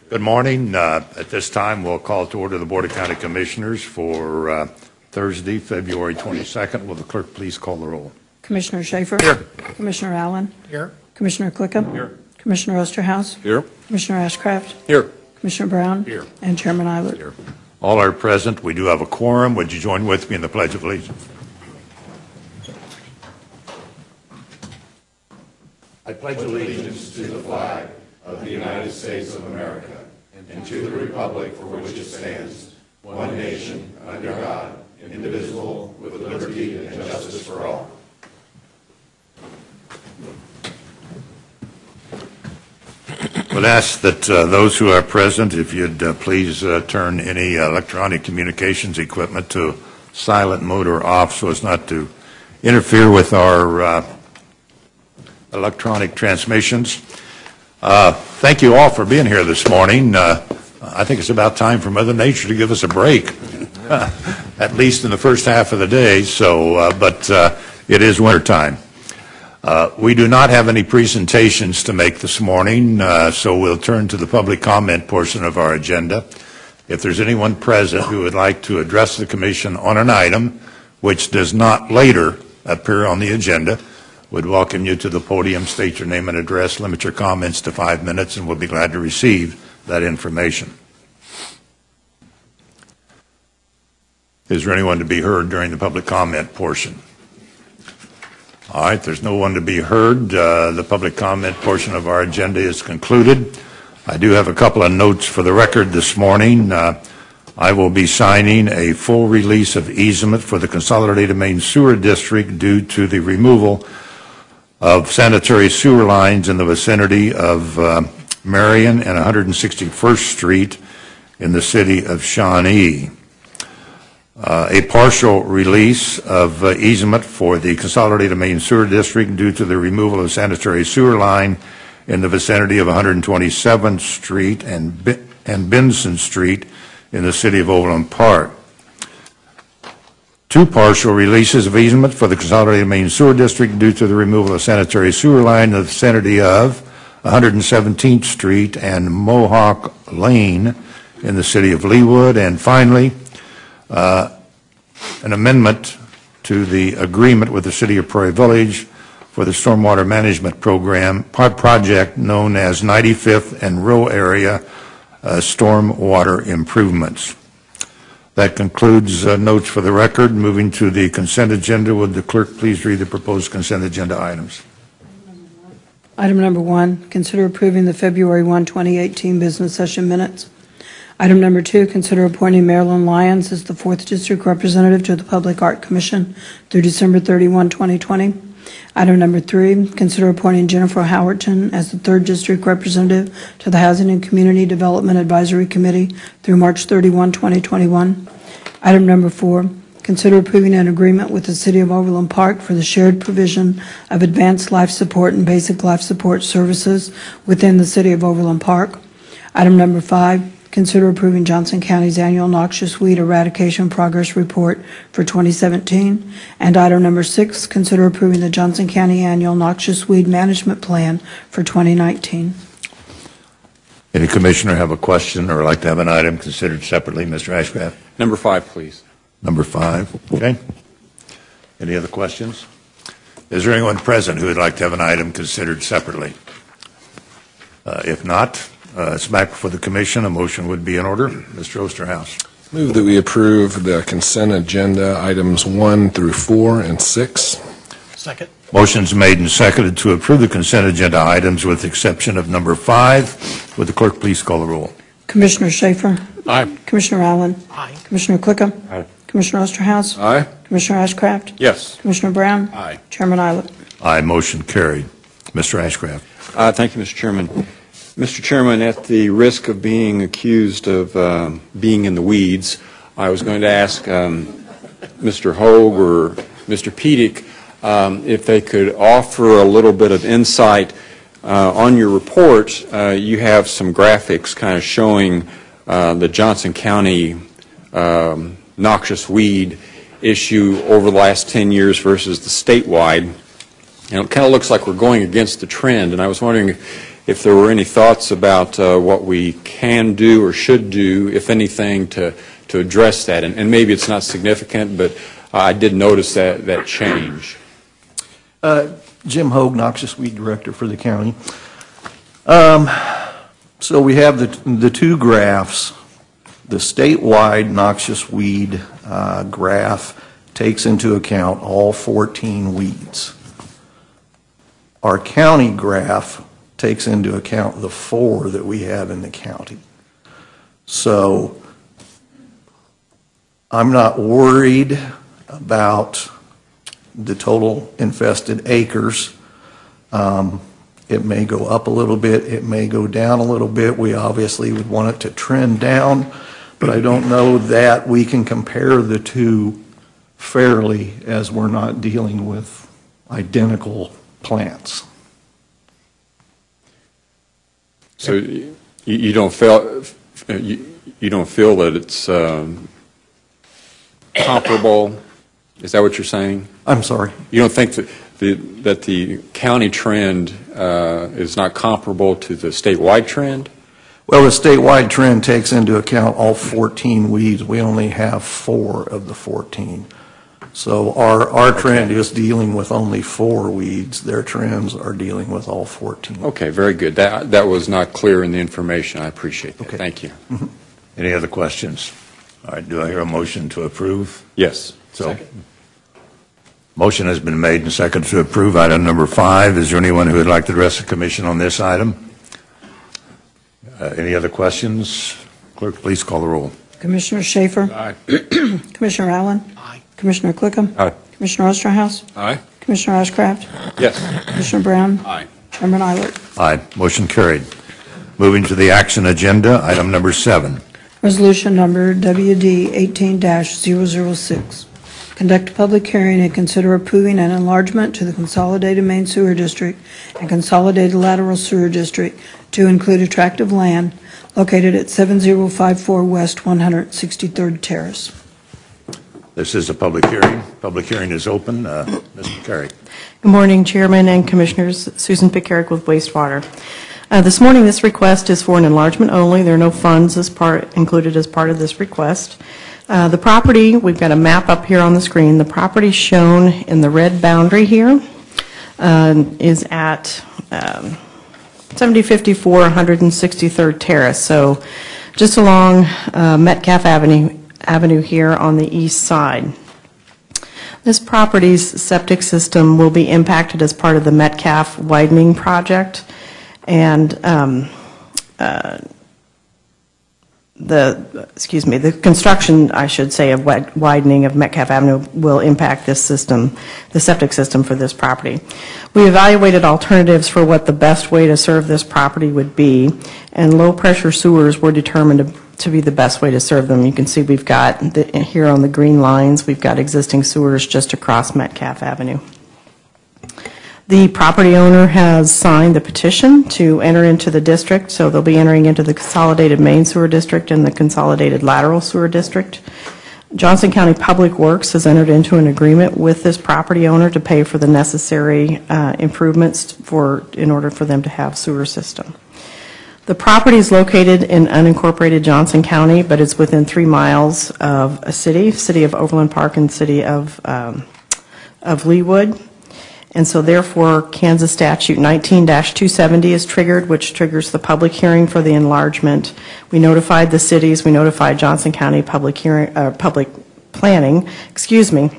Good morning. At this time, we'll call to order the Board of County Commissioners for Thursday, February 22nd. Will the clerk please call the roll? Commissioner Schaefer? Here. Commissioner Allen? Here. Commissioner Clickham? Here. Commissioner Osterhaus? Here. Commissioner Ashcraft? Here. Commissioner Brown? Here. And Chairman Eilert? Here. All are present. We do have a quorum. Would you join with me in the Pledge of Allegiance? I pledge allegiance to the flag of the United States of America and to the republic for which it stands, one nation, under God, indivisible, with liberty and justice for all. Would ask that those who are present, if you'd please turn any electronic communications equipment to silent mode or off so as not to interfere with our electronic transmissions. Thank you all for being here this morning. I think it's about time for Mother Nature to give us a break, at least in the first half of the day. But it is winter time. We do not have any presentations to make this morning, so we'll turn to the public comment portion of our agenda. If there's anyone present who would like to address the Commission on an item which does not later appear on the agenda, would welcome you to the podium, state your name and address, limit your comments to 5 minutes, and we'll be glad to receive that information. Is there anyone to be heard during the public comment portion? All right, there's no one to be heard. The public comment portion of our agenda is concluded. I do have a couple of notes for the record this morning. I will be signing a full release of easement for the Consolidated Main Sewer District due to the removal of sanitary sewer lines in the vicinity of Marion and 161st Street in the city of Shawnee. A partial release of easement for the Consolidated Main Sewer District due to the removal of sanitary sewer line in the vicinity of 127th Street and Benson Street in the city of Overland Park. Two partial releases of easement for the Consolidated Main Sewer District due to the removal of sanitary sewer line in the vicinity of 117th Street and Mohawk Lane in the city of Leawood. And finally, an amendment to the agreement with the city of Prairie Village for the stormwater management program project known as 95th and Row Area Stormwater Improvements. That concludes notes for the record. Moving to the consent agenda, would the clerk please read the proposed consent agenda items? Item number 1, consider approving the February 1, 2018 business session minutes. Item number 2, consider appointing Marilyn Lyons as the 4th District Representative to the Public Art Commission through December 31, 2020. Item number 3, consider appointing Jennifer Howerton as the 3rd District Representative to the Housing and Community Development Advisory Committee through March 31, 2021. Item number 4, consider approving an agreement with the City of Overland Park for the shared provision of advanced life support and basic life support services within the City of Overland Park. Item number 5, consider approving Johnson County's annual noxious weed eradication progress report for 2017. And item number 6, consider approving the Johnson County annual noxious weed management plan for 2019. Any commissioner have a question or like to have an item considered separately? Mr. Ashcraft. Number 5, please. Number 5. Okay. Any other questions? Is there anyone present who would like to have an item considered separately? If not, it's back before the commission. A motion would be in order. Mr. Osterhaus. Move that we approve the consent agenda items 1 through 4 and 6. Second. Motion's made and seconded to approve the consent agenda items with the exception of number 5. Would the clerk please call the roll? Commissioner Schaefer? Aye. Commissioner Allen? Aye. Commissioner Clickham? Aye. Commissioner Osterhaus? Aye. Commissioner Ashcraft? Yes. Commissioner Brown? Aye. Chairman Eilert? Aye. Motion carried. Mr. Ashcraft. Thank you, Mr. Chairman. Mr. Chairman, at the risk of being accused of being in the weeds, I was going to ask Mr. Hogue or Mr. Pedic if they could offer a little bit of insight on your report. You have some graphics kind of showing the Johnson County noxious weed issue over the last 10 years versus the statewide. And it kind of looks like we're going against the trend, and I was wondering if there were any thoughts about what we can do or should do, if anything, to address that. And maybe it's not significant, but I did notice that change. Jim Hogue, Noxious Weed Director for the county. So we have the two graphs. The statewide noxious weed graph takes into account all 14 weeds. Our county graph takes into account the 4 that we have in the county. So I'm not worried about the total infested acres. It may go up a little bit, it may go down a little bit. We obviously would want it to trend down, but I don't know that we can compare the two fairly, as we're not dealing with identical plants. So you don't feel that it's comparable? Is that what you're saying? I'm sorry. You don't think that the county trend is not comparable to the statewide trend? Well, the statewide trend takes into account all 14 weeds. We only have 4 of the 14. So our trend is dealing with only 4 weeds. Their trends are dealing with all 14. Okay, very good. That was not clear in the information. I appreciate that. Okay. Thank you. Any other questions? All right, do I hear a motion to approve? Yes. Motion has been made and seconded to approve item number 5. Is there anyone who would like to address the commission on this item? Any other questions? Clerk, please call the roll. Commissioner Schaefer? Aye. Commissioner Allen? Aye. Commissioner Clickham? Aye. Commissioner Osterhaus? Aye. Commissioner Ashcraft? Yes. Commissioner Brown? Aye. Chairman Eilert? Aye. Motion carried. Moving to the action agenda, item number 7. Resolution number WD 18-006. Conduct a public hearing and consider approving an enlargement to the Consolidated Main Sewer District and Consolidated Lateral Sewer District to include a tract of land located at 7054 West 163rd Terrace. This is a public hearing. Public hearing is open. Ms. McCarry. Good morning, Chairman and Commissioners. Susan Pickerick with Wastewater. This morning, this request is for an enlargement only. There are no funds included as part of this request. The property, we've got a map up here on the screen. The property shown in the red boundary here is at 7054 163rd Terrace, so just along Metcalf Avenue here on the east side. This property's septic system will be impacted as part of the Metcalf widening project, and the construction, I should say, of widening of Metcalf Avenue will impact this system, the septic system for this property. We evaluated alternatives for what the best way to serve this property would be, and low-pressure sewers were determined to be the best way to serve them. You can see we've got, here on the green lines, we've got existing sewers just across Metcalf Avenue. The property owner has signed the petition to enter into the district, so they'll be entering into the Consolidated Main Sewer District and the Consolidated Lateral Sewer District. Johnson County Public Works has entered into an agreement with this property owner to pay for the necessary improvements in order for them to have sewer system. The property is located in unincorporated Johnson County, but it's within 3 miles of a city of Overland Park and city of Leawood. And so therefore, Kansas Statute 19-270 is triggered, which triggers the public hearing for the enlargement. We notified the cities, we notified Johnson County Public Planning, excuse me,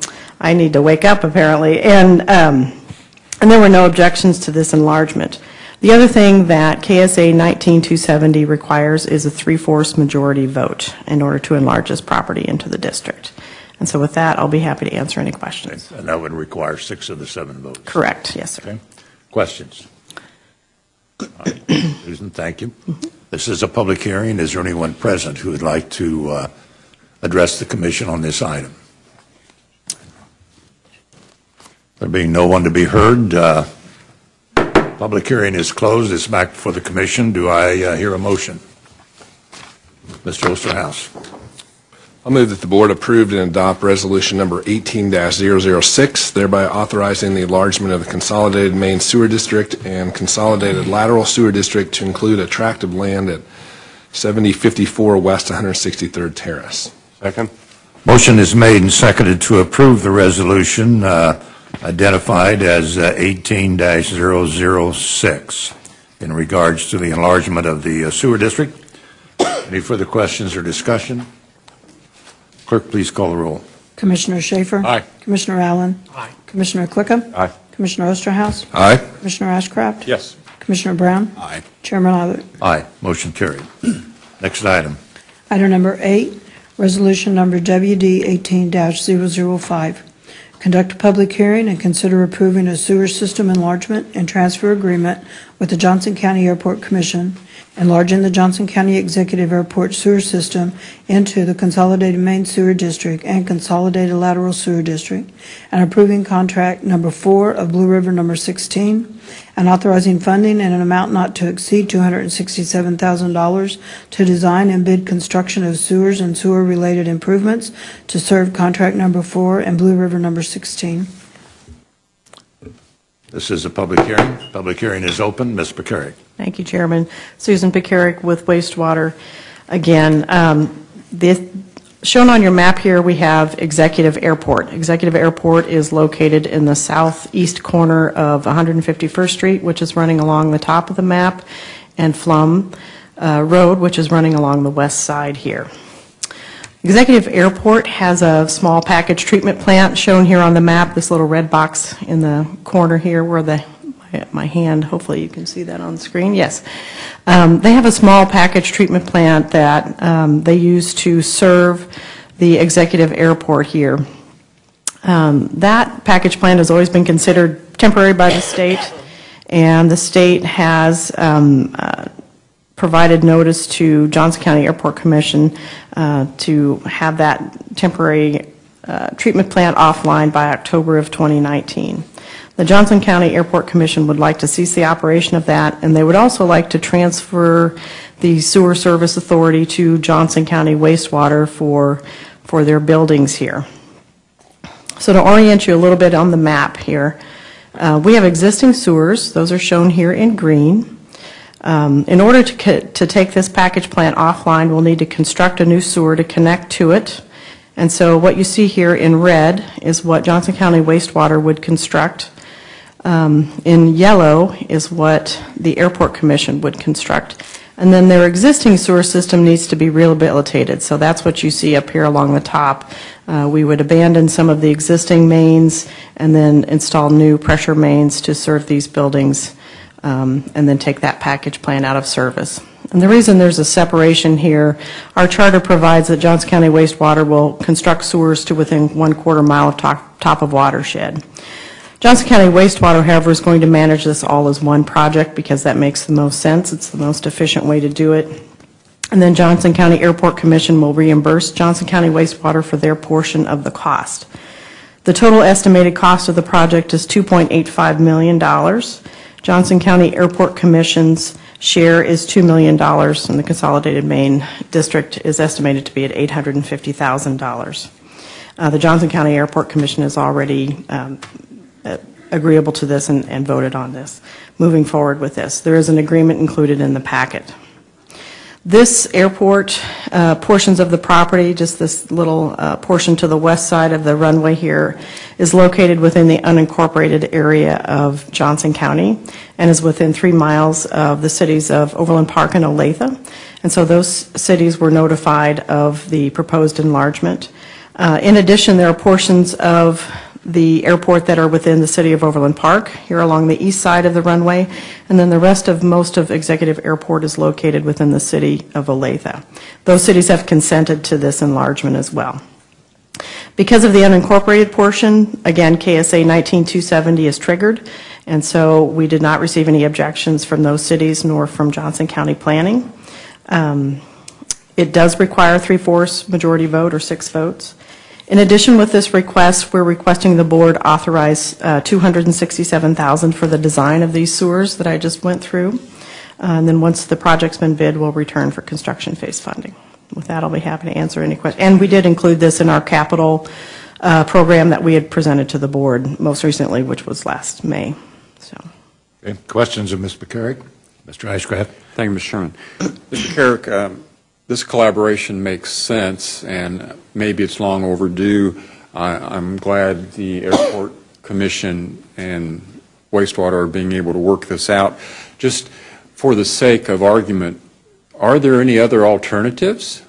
I need to wake up apparently, and there were no objections to this enlargement. The other thing that KSA 19-270 requires is a 3/4 majority vote in order to enlarge this property into the district. And so with that, I'll be happy to answer any questions. And that would require 6 of the 7 votes. Correct, yes, sir. Okay. Questions? All right. Susan, thank you. This is a public hearing. Is there anyone present who would like to address the commission on this item? There being no one to be heard, public hearing is closed. It's back before the commission. Do I hear a motion? Mr. Osterhaus. I'll move that the board approve and adopt resolution number 18-006, thereby authorizing the enlargement of the Consolidated Main Sewer District and Consolidated Lateral Sewer District to include a tract of land at 7054 West 163rd Terrace. Second. Motion is made and seconded to approve the resolution identified as 18-006 in regards to the enlargement of the sewer district. Any further questions or discussion? Clerk, please call the roll. Commissioner Schaefer? Aye. Commissioner Allen? Aye. Commissioner Clickham? Aye. Commissioner Osterhaus? Aye. Commissioner Ashcraft? Yes. Commissioner Brown? Aye. Chairman Eilert? Aye. Motion carried. Next item. Item number 8, resolution number WD 18-005. Conduct a public hearing and consider approving a sewer system enlargement and transfer agreement with the Johnson County Airport Commission, enlarging the Johnson County Executive Airport Sewer System into the Consolidated Main Sewer District and Consolidated Lateral Sewer District, and approving contract number 4 of Blue River number 16, and authorizing funding in an amount not to exceed $267,000 to design and bid construction of sewers and sewer-related improvements to serve contract number 4 and Blue River number 16. This is a public hearing. Public hearing is open. Ms. Pekarik. Thank you, Chairman. Susan Pekarik with Wastewater. Again, shown on your map here, we have Executive Airport. Executive Airport is located in the southeast corner of 151st Street, which is running along the top of the map, and Flum Road, which is running along the west side here. Executive Airport has a small package treatment plant shown here on the map, this little red box in the corner here where my hand, hopefully you can see that on the screen, yes. They have a small package treatment plant that they use to serve the Executive Airport here. That package plant has always been considered temporary by the state, and the state has provided notice to Johnson County Airport Commission to have that temporary treatment plant offline by October of 2019. The Johnson County Airport Commission would like to cease the operation of that, and they would also like to transfer the sewer service authority to Johnson County Wastewater for their buildings here. So to orient you a little bit on the map here, we have existing sewers. Those are shown here in green. In order to take this package plant offline, we'll need to construct a new sewer to connect to it. And so what you see here in red is what Johnson County Wastewater would construct. In yellow is what the Airport Commission would construct. And then their existing sewer system needs to be rehabilitated. So that's what you see up here along the top. We would abandon some of the existing mains and then install new pressure mains to serve these buildings, and then take that package plant out of service. And the reason there's a separation here, our charter provides that Johnson County Wastewater will construct sewers to within 1/4 mile of top of watershed. Johnson County Wastewater, however, is going to manage this all as one project because that makes the most sense. It's the most efficient way to do it. And then Johnson County Airport Commission will reimburse Johnson County Wastewater for their portion of the cost. The total estimated cost of the project is $2.85 million. Johnson County Airport Commission's share is $2 million, and the Consolidated Main District is estimated to be at $850,000. The Johnson County Airport Commission is already agreeable to this and voted on this, moving forward with this. There is an agreement included in the packet. This airport, portions of the property, just this little portion to the west side of the runway here, is located within the unincorporated area of Johnson County and is within 3 miles of the cities of Overland Park and Olathe. And so those cities were notified of the proposed enlargement. In addition, there are portions of the airport that are within the city of Overland Park, here along the east side of the runway, and then the rest of most of Executive Airport is located within the city of Olathe. Those cities have consented to this enlargement as well. Because of the unincorporated portion, again, KSA 19270 is triggered, and so we did not receive any objections from those cities nor from Johnson County Planning. It does require a 3/4 majority vote or 6 votes. In addition, with this request, we're requesting the board authorize $267,000 for the design of these sewers that I just went through. And then once the project's been bid, we'll return for construction phase funding. with that, I'll be happy to answer any questions. And we did include this in our capital program that we had presented to the board most recently, which was last May. So, Okay. Questions of Ms. McCarrick? Mr. Ashcraft? Thank you, Mr. Chairman. Mr. Carrick, this collaboration makes sense, and maybe it's long overdue. I'm glad the Airport Commission and wastewater are being able to work this out. Just for the sake of argument, are there any other alternatives,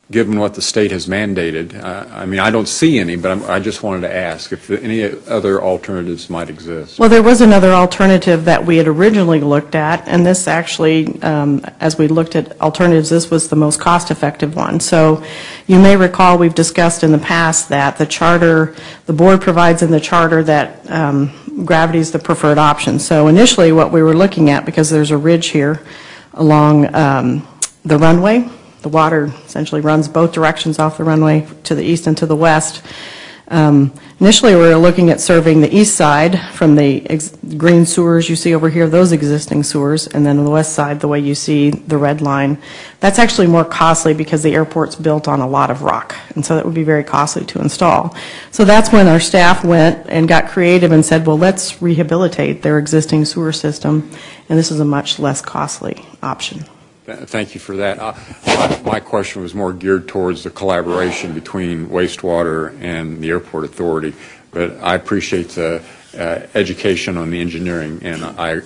given what the state has mandated? I mean, I don't see any, but I just wanted to ask if any other alternatives might exist. well, there was another alternative that we had originally looked at, and this actually, as we looked at alternatives, this was the most cost-effective one. So you may recall we've discussed in the past that the charter, the board provides in the charter that gravity is the preferred option. So initially what we were looking at, because there's a ridge here along the runway, the water essentially runs both directions off the runway, to the east and to the west. Initially, we were looking at serving the east side from the green sewers you see over here, those existing sewers, and then on the west side, the way you see the red line. That's actually more costly because the airport's built on a lot of rock, and so that would be very costly to install. So that's when our staff went and got creative and said, well, let's rehabilitate their existing sewer system, and this is a much less costly option. Thank you for that. My question was more geared towards the collaboration between wastewater and the airport authority, but I appreciate the education on the engineering, and I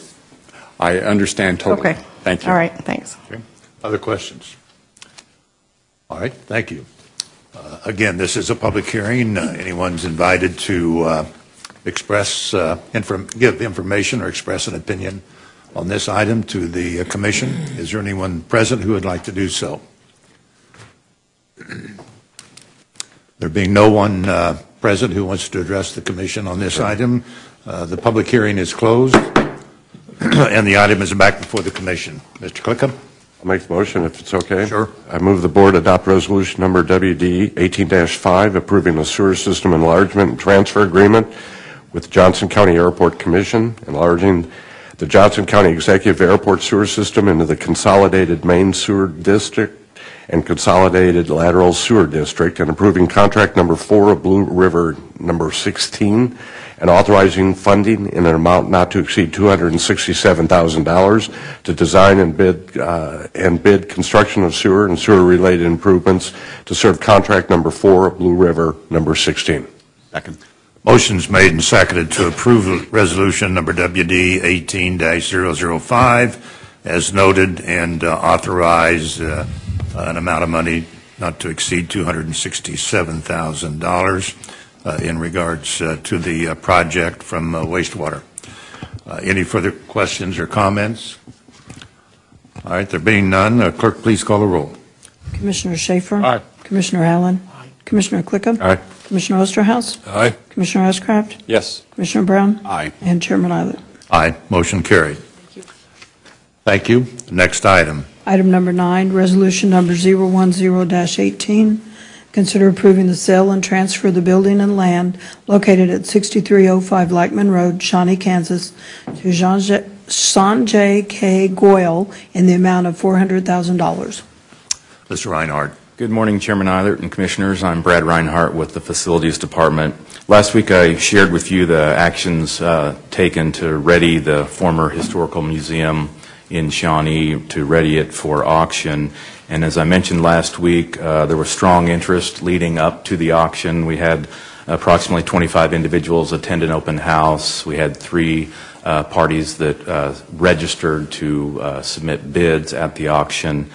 understand totally. Okay. Thank you. All right, thanks. Okay. Other questions? All right, thank you. Again, this is a public hearing. Anyone's invited to express, give information or express an opinion on this item to the commission. Is there anyone present who would like to do so? There being no one present who wants to address the commission on this item, the public hearing is closed, and the item is back before the commission. Mr. Clickham? I'll make the motion if it's okay. Sure. I move the board adopt resolution number WD 18-5 approving the sewer system enlargement and transfer agreement with Johnson County Airport Commission, enlarging the Johnson County Executive Airport Sewer System into the Consolidated Main Sewer District and Consolidated Lateral Sewer District, and approving contract number 4 of Blue River number 16, and authorizing funding in an amount not to exceed $267,000 to design and bid construction of sewer and sewer-related improvements to serve contract number 4 of Blue River number 16. Second. Motion's made and seconded to approve resolution number WD 18-005 as noted, and authorize an amount of money not to exceed $267,000 in regards to the project from wastewater. Any further questions or comments? All right, there being none, clerk, please call the roll. Commissioner Schaefer? Aye. Commissioner Allen? Commissioner Clickham? Aye. Commissioner Osterhaus? Aye. Commissioner Ashcraft? Yes. Commissioner Brown? Aye. And Chairman Eilert. Aye. Motion carried. Thank you. Next item. Item number 9, resolution number 010-18. Consider approving the sale and transfer of the building and land located at 6305 Blackman Road, Shawnee, Kansas, to Sanjay K. Goyal in the amount of $400,000. Mr. Reinhardt. Good morning, Chairman Eilert and Commissioners. I'm Brad Reinhardt with the Facilities Department. Last week I shared with you the actions taken to ready the former historical museum in Shawnee, to ready it for auction. And as I mentioned last week, there was strong interest leading up to the auction. We had approximately 25 individuals attend an open house. We had 3 parties that registered to submit bids at the auction.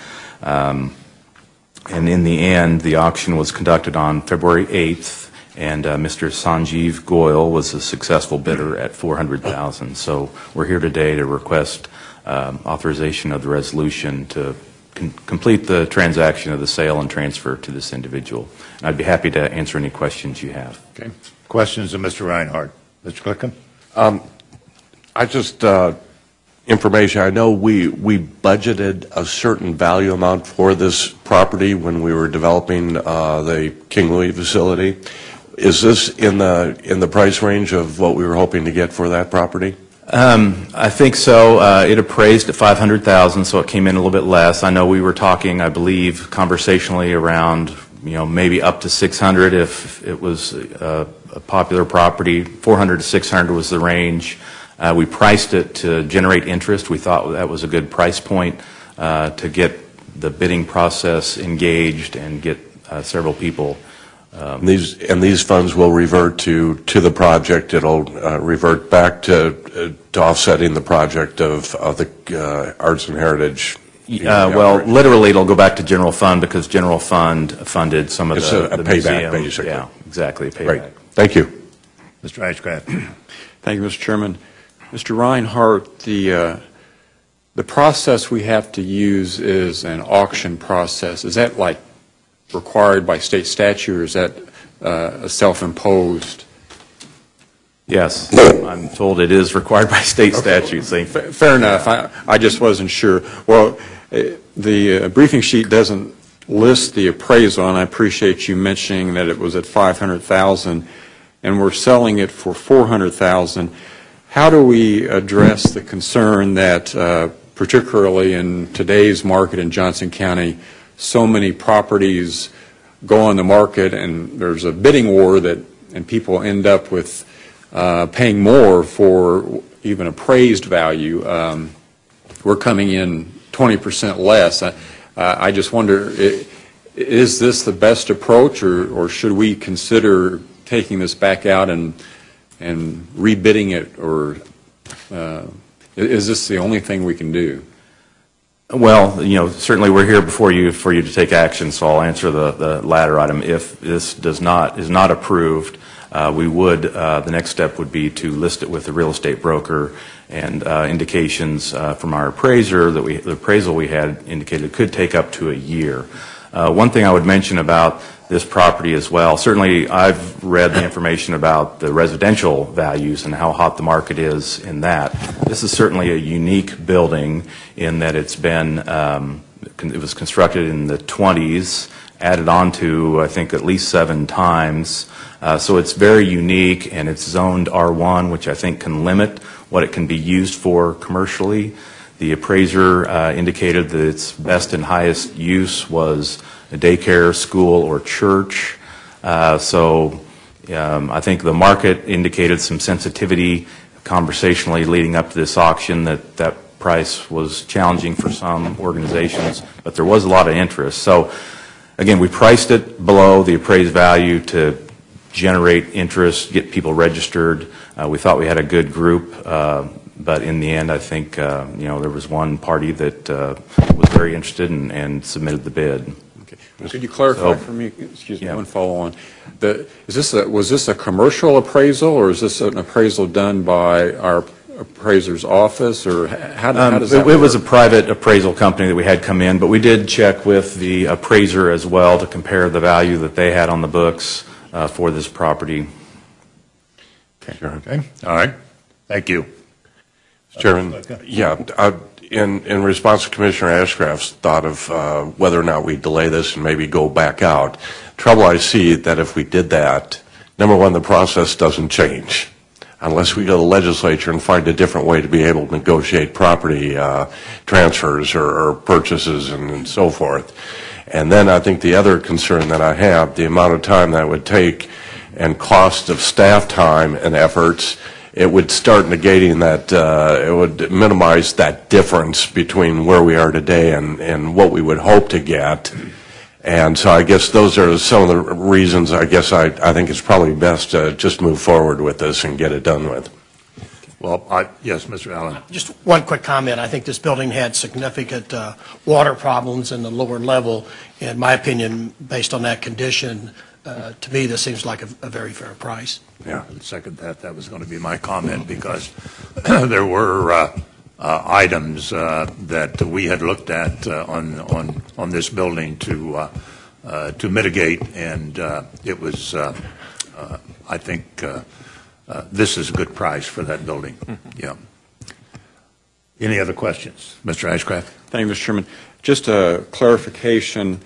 And in the end, the auction was conducted on February 8th, and Mr. Sanjeev Goyal was a successful bidder at $400,000. So we're here today to request authorization of the resolution to complete the transaction of the sale and transfer to this individual. And I'd be happy to answer any questions you have. Okay. Questions of Mr. Reinhardt. Mr. Clickham? I just, information, I know we budgeted a certain value amount for this property when we were developing the King Louis facility. Is this in the price range of what we were hoping to get for that property? I think so. It appraised at $500,000, so it came in a little bit less. I know we were talking, I believe, conversationally around, maybe up to $600 if it was a popular property. $400 to $600 was the range. We priced it to generate interest. We thought that was a good price point to get the bidding process engaged and get several people. These funds will revert to the project. It'll revert back to offsetting the project of the Arts and Heritage. Well, literally, it'll go back to general fund because general fund funded some of it's the a payback, museum. basically. Yeah, exactly, a payback. Great. Thank you. Mr. Ashcraft. Thank you, Mr. Chairman. Mr. Reinhardt, the process we have to use is an auction process. Is that like required by state statute, or is that a self-imposed? Yes, I'm told it is required by state statute. Fair enough. I just wasn't sure. Well, the briefing sheet doesn't list the appraisal, and I appreciate you mentioning that it was at $500,000, and we're selling it for $400,000. How do we address the concern that, particularly in today's market in Johnson County, so many properties go on the market and there's a bidding war and people end up with paying more for even appraised value? We're coming in 20% less. I just wonder, is this the best approach, or should we consider taking this back out and rebidding it, or is this the only thing we can do? Well, certainly we're here before you for you to take action, so I'll answer the latter item. If this is not approved, we would, the next step would be to list it with the real estate broker, and indications from our appraiser that the appraisal we had indicated it could take up to a year. One thing I would mention about this property as well, certainly I've read the information about the residential values and how hot the market is in that. This is certainly a unique building in that it's been, it was constructed in the 20s, added on to, I think, at least 7 times. So it's very unique, and it's zoned R1, which I think can limit what it can be used for commercially. The appraiser indicated that its best and highest use was a daycare, school, or church. So I think the market indicated some sensitivity conversationally leading up to this auction that price was challenging for some organizations, but there was a lot of interest. So again, we priced it below the appraised value to generate interest, get people registered. We thought we had a good group, but in the end, I think there was one party that was very interested and submitted the bid. Okay. Could you clarify for me? Excuse me. One follow on. Was this a commercial appraisal, or is this an appraisal done by our appraiser's office, or how does that work? It was a private appraisal company that we had come in, but we did check with the appraiser as well to compare the value that they had on the books for this property. Okay. Sure. Okay. All right. Thank you. Mr. Chairman, in response to Commissioner Ashcraft's thought of whether or not we delay this and maybe go back out, trouble I see that if we did that, number one, the process doesn't change unless we go to the legislature and find a different way to be able to negotiate property transfers or purchases and so forth. And then I think the other concern that I have, the amount of time that would take and cost of staff time and efforts, it would start negating that, it would minimize that difference between where we are today and what we would hope to get. And so I guess those are some of the reasons I think it's probably best to just move forward with this and get it done with. Well, yes, Mr. Allen. Just one quick comment. I think this building had significant water problems in the lower level. In my opinion, based on that condition, to me, this seems like a very fair price. Yeah, I'd second that. That was going to be my comment, because there were items that we had looked at on this building to mitigate, and it was, I think, this is a good price for that building. Yeah. Any other questions? Mr. Ashcraft? Thank you, Mr. Chairman. Just a clarification.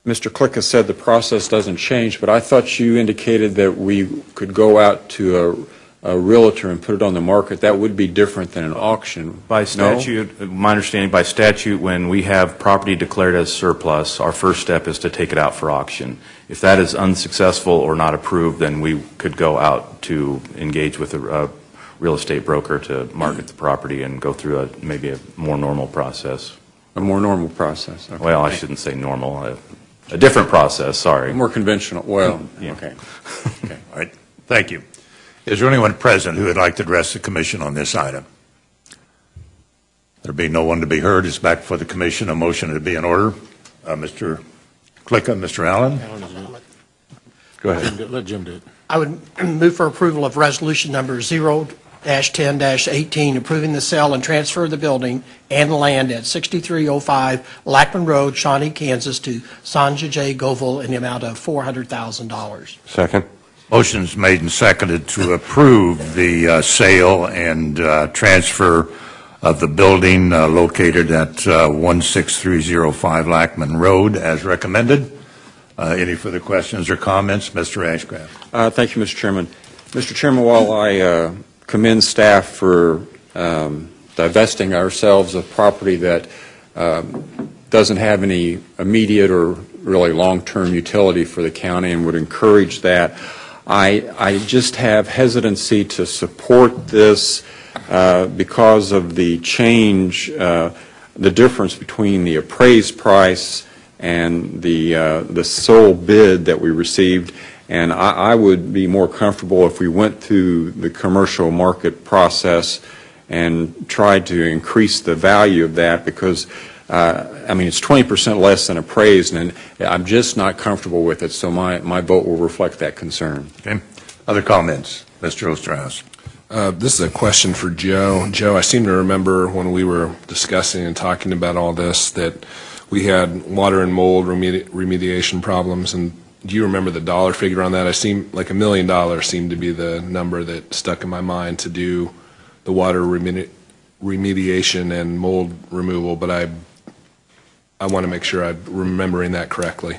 Mr. Klicka said the process doesn't change, but I thought you indicated that we could go out to a realtor and put it on the market, that would be different than an auction. By No? statute, my understanding, by statute, when we have property declared as surplus, our first step is to take it out for auction. If that is unsuccessful or not approved, then we could go out to engage with a real estate broker to market the property and go through maybe a more normal process. A more normal process. Okay. Well, I shouldn't say normal, a different process, sorry. More conventional, well, Yeah. okay. Okay, all right, thank you. Is there anyone present who would like to address the commission on this item? There being no one to be heard, it's back for the commission. A motion to be in order. Mr. Klicka, Mr. Allen? Go ahead. Let Jim do it. I would move for approval of resolution number 0-10-18, approving the sale and transfer of the building and land at 6305 Lackman Road, Shawnee, Kansas, to Sanja J. Govil in the amount of $400,000. Second. Motion's made and seconded to approve the sale and transfer of the building located at 16305 Lackman Road as recommended. Any further questions or comments? Mr. Ashcraft. Thank you, Mr. Chairman. Mr. Chairman, while I commend staff for divesting ourselves of property that doesn't have any immediate or really long-term utility for the county and would encourage that, I just have hesitancy to support this because of the change, the difference between the appraised price and the sole bid that we received. And I would be more comfortable if we went through the commercial market process and tried to increase the value of that, because I mean, it's 20% less than appraised, and I'm just not comfortable with it, so my vote will reflect that concern. Okay. Other comments? Mr. Osterhaus. This is a question for Joe. Joe, I seem to remember when we were discussing and talking about all this that we had water and mold remediation problems, and do you remember the dollar figure on that? I seem like $1 million seemed to be the number that stuck in my mind to do the water remediation and mold removal, but I want to make sure I'm remembering that correctly.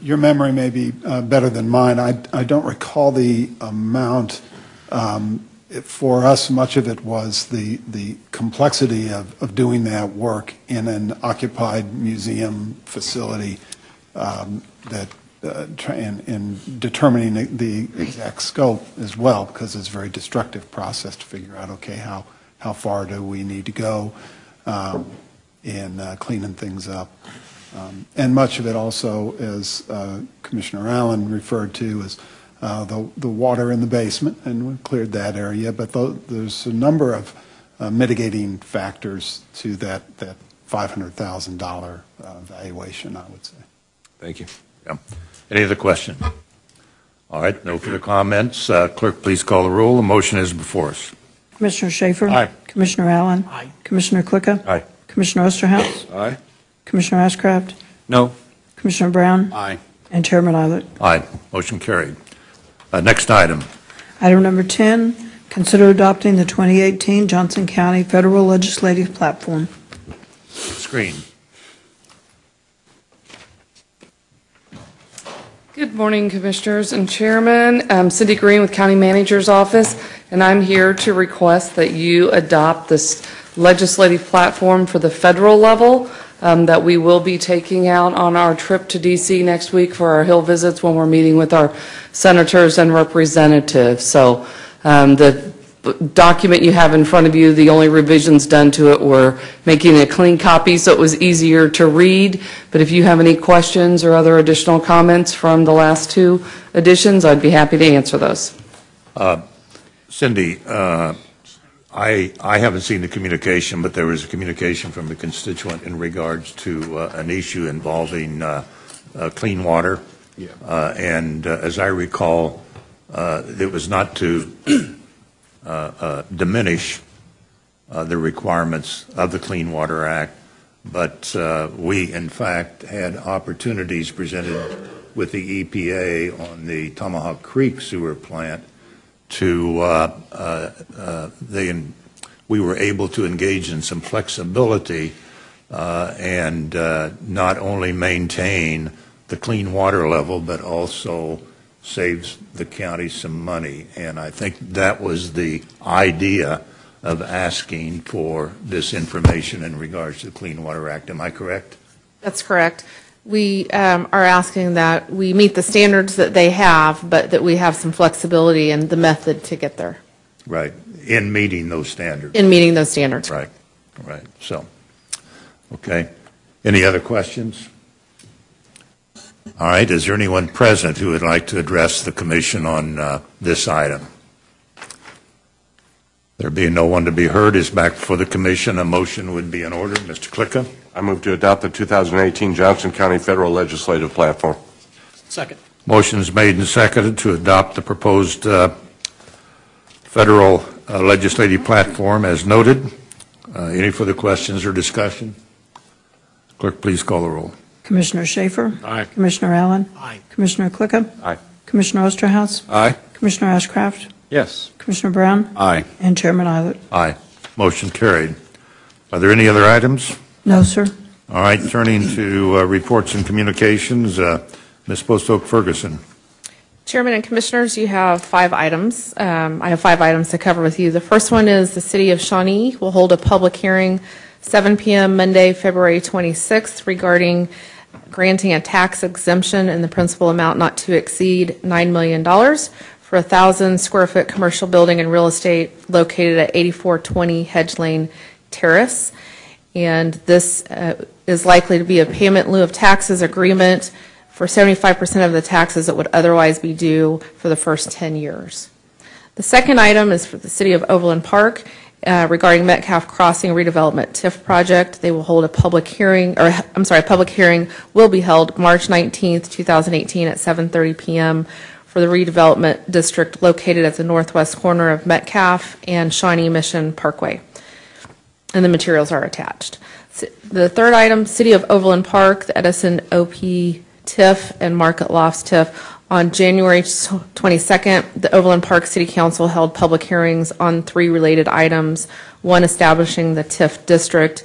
Your memory may be better than mine. I don't recall the amount. For us, much of it was the complexity of doing that work in an occupied museum facility in determining the exact scope as well, because it's a very destructive process to figure out, okay, how far do we need to go in cleaning things up. And much of it also, as Commissioner Allen referred to, is the water in the basement, and we've cleared that area, but there's a number of mitigating factors to that $500,000 valuation, I would say. Thank you. Yeah. Any other question? All right, no further comments. Clerk, please call the roll. The motion is before us. Commissioner Schaefer? Aye. Commissioner Allen? Aye. Commissioner Klicka? Aye. Commissioner Osterhaus? Aye. Commissioner Ashcraft? No. Commissioner Brown? Aye. And Chairman Eilert. Aye. Motion carried. Next item. Item number 10, consider adopting the 2018 Johnson County Federal Legislative Platform. Screen. Good morning, Commissioners and Chairman. I'm Cindy Green with County Manager's Office, and I'm here to request that you adopt this legislative platform for the federal level that we will be taking out on our trip to D.C. next week for our Hill visits when we're meeting with our senators and representatives. So the document you have in front of you, the only revisions done to it were making a clean copy so it was easier to read. But if you have any questions or other additional comments from the last two editions, I'd be happy to answer those. Cindy, I haven't seen the communication, but there was a communication from the constituent in regards to an issue involving clean water. Yeah. And as I recall, it was not to diminish the requirements of the Clean Water Act, but we, in fact, had opportunities presented with the EPA on the Tomahawk Creek sewer plant to we were able to engage in some flexibility and not only maintain the clean water level, but also saves the county some money. And I think that was the idea of asking for this information in regards to the Clean Water Act. Am I correct? That's correct. We are asking that we meet the standards that they have, but that we have some flexibility in the method to get there. Right. In meeting those standards. In meeting those standards. Right. Right. So, okay. Any other questions? All right. Is there anyone present who would like to address the commission on this item? There being no one to be heard, is back before the commission. A motion would be in order. Mr. Klicka? I move to adopt the 2018 Johnson County Federal Legislative Platform. Second. Motion is made and seconded to adopt the proposed federal legislative platform as noted. Any further questions or discussion? Clerk, please call the roll. Commissioner Schaefer? Aye. Commissioner Allen? Aye. Commissioner Klicka? Aye. Commissioner Osterhaus? Aye. Commissioner Ashcraft? Yes. Commissioner Brown? Aye. And Chairman Eilert? Aye. Motion carried. Are there any other items? No, sir. All right, turning to reports and communications, Ms. Postoke Ferguson. Chairman and Commissioners, you have 5 items. I have 5 items to cover with you. The first one is the City of Shawnee will hold a public hearing 7 p.m. Monday, February 26th regarding granting a tax exemption in the principal amount not to exceed $9 million for a 1,000-square-foot commercial building and real estate located at 8420 Hedge Lane Terrace. And this is likely to be a payment in lieu of taxes agreement for 75% of the taxes that would otherwise be due for the first 10 years. The second item is for the City of Overland Park regarding Metcalf Crossing redevelopment TIF project. They will hold a public hearing, public hearing will be held March 19th, 2018 at 7:30 p.m. for the redevelopment district located at the northwest corner of Metcalf and Shawnee Mission Parkway. And the materials are attached. The third item, City of Overland Park, the Edison OP TIF and Market Lofts TIF. On January 22nd, the Overland Park City Council held public hearings on 3 related items. One, establishing the TIF district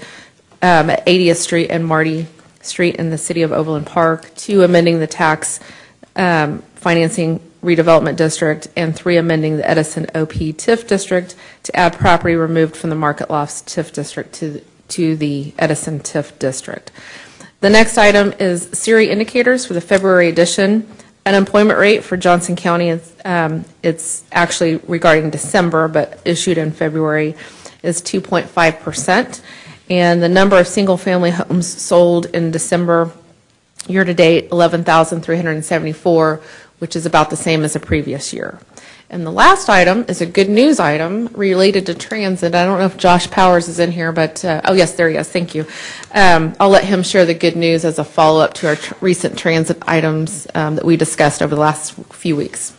at 80th Street and Marty Street in the City of Overland Park. 2, amending the tax financing redevelopment district, and 3, amending the Edison OP TIF district to add property removed from the Market Lofts TIF district to the Edison TIF district. The next item is SERI indicators for the February edition. Unemployment rate for Johnson County, it's actually regarding December, but issued in February, is 2.5%. And the number of single-family homes sold in December year-to-date, 11,374, which is about the same as the previous year. And the last item is a good news item related to transit. I don't know if Josh Powers is in here, but, oh yes, there he is, thank you. I'll let him share the good news as a follow-up to our recent transit items that we discussed over the last few weeks.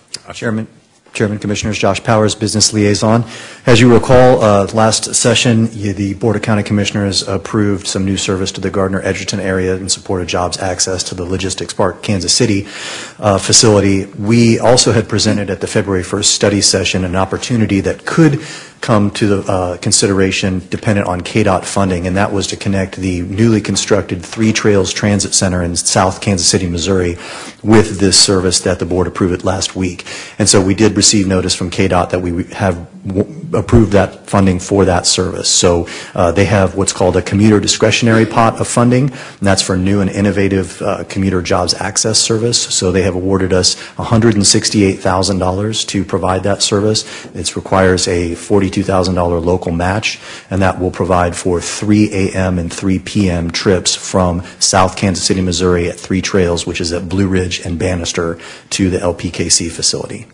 Chairman, Commissioners, Josh Powers, Business Liaison. As you recall, last session, the Board of County Commissioners approved some new service to the Gardner-Edgerton area in support of jobs access to the Logistics Park Kansas City facility. We also had presented at the February 1st study session an opportunity that could come to the consideration dependent on KDOT funding, and that was to connect the newly constructed Three Trails Transit Center in South Kansas City, Missouri, with this service that the board approved last week. And so we did receive notice from KDOT that we have approved that funding for that service. So they have what's called a commuter discretionary pot of funding, and that's for new and innovative commuter jobs access service. So they have awarded us $168,000 to provide that service. It requires a $42,000 local match, and that will provide for 3 a.m. and 3 p.m. trips from South Kansas City, Missouri at Three Trails, which is at Blue Ridge and Bannister, to the LPKC facility.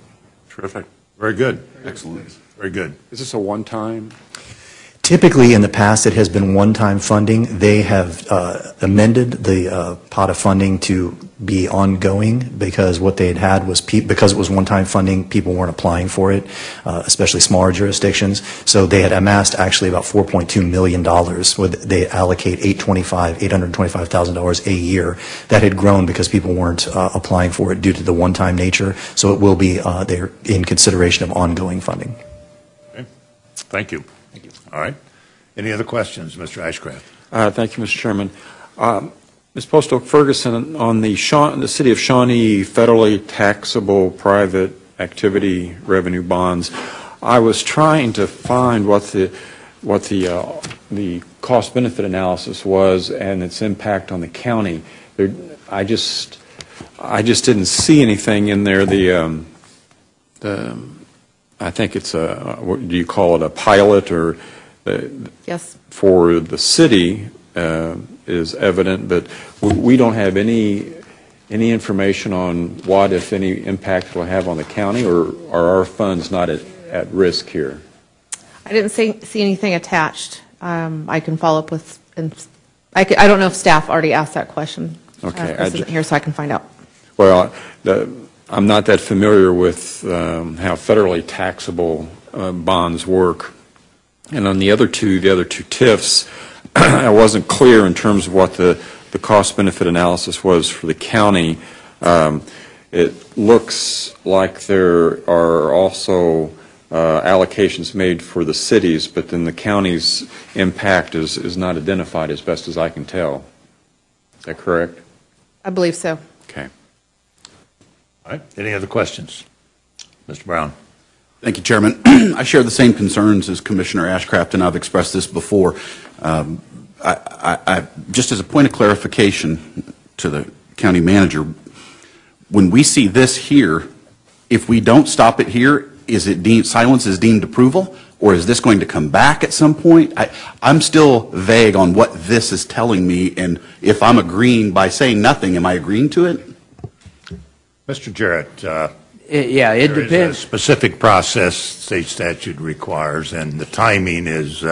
Terrific. Very good. Excellent. Very good. Is this a one-time? Typically, in the past, it has been one-time funding. They have amended the pot of funding to be ongoing because what they had was, because it was one-time funding, people weren't applying for it, especially smaller jurisdictions. So they had amassed actually about $4.2 million. They allocate $825,000 a year. That had grown because people weren't applying for it due to the one-time nature. So it will be there in consideration of ongoing funding. Okay. Thank you. All right. Any other questions, Mr. Ashcraft? Thank you, Mr. Chairman. Ms. Postoke-Ferguson, on the City of Shawnee federally taxable private activity revenue bonds, I was trying to find what the cost-benefit analysis was and its impact on the county. I just didn't see anything in there. I think it's what do you call it, a pilot or Yes. for the city is evident, but we don't have any information on what, if any, impact it will have on the county, or are our funds not at risk here? I didn't see anything attached. I can follow up with, and I don't know if staff already asked that question. Okay. This isn't here, so I can find out. Well, I'm not that familiar with how federally taxable bonds work. And on the other two TIFs, I wasn't clear in terms of what the cost-benefit analysis was for the county. It looks like there are also allocations made for the cities, but then the county's impact is not identified as best as I can tell. Is that correct? I believe so. Okay. All right. Any other questions? Mr. Brown. Thank you, Chairman. I share the same concerns as Commissioner Ashcraft, and I've expressed this before. Just as a point of clarification to the county manager, when we see this here, if we don't stop it here, is it silence is deemed approval, or is this going to come back at some point? I'm still vague on what this is telling me, and if I'm agreeing by saying nothing, am I agreeing to it? Mr. Jarrett, yeah, it depends. There is a specific process state statute requires, and the timing is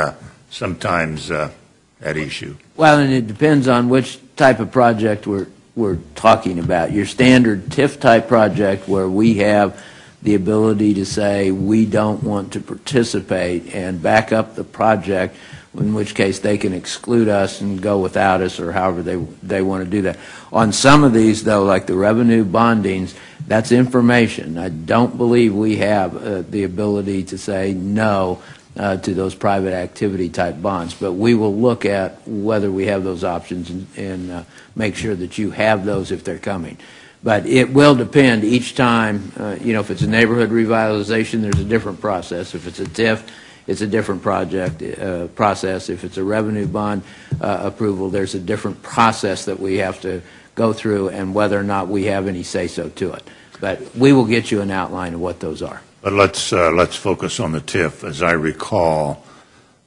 sometimes at issue. Well, and it depends on which type of project we're talking about. Your standard TIF type project where we have the ability to say we don't want to participate and back up the project, in which case they can exclude us and go without us, or however they want to do that. On some of these, though, like the revenue bondings, that's information. I don't believe we have the ability to say no to those private activity type bonds, but we will look at whether we have those options and make sure that you have those if they're coming. But it will depend each time. If it's a neighborhood revitalization, there's a different process. If it's a TIF, it's a different process. If it's a revenue bond approval, there's a different process that we have to go through, and whether or not we have any say-so to it. But we will get you an outline of what those are. But let's focus on the TIF. As I recall,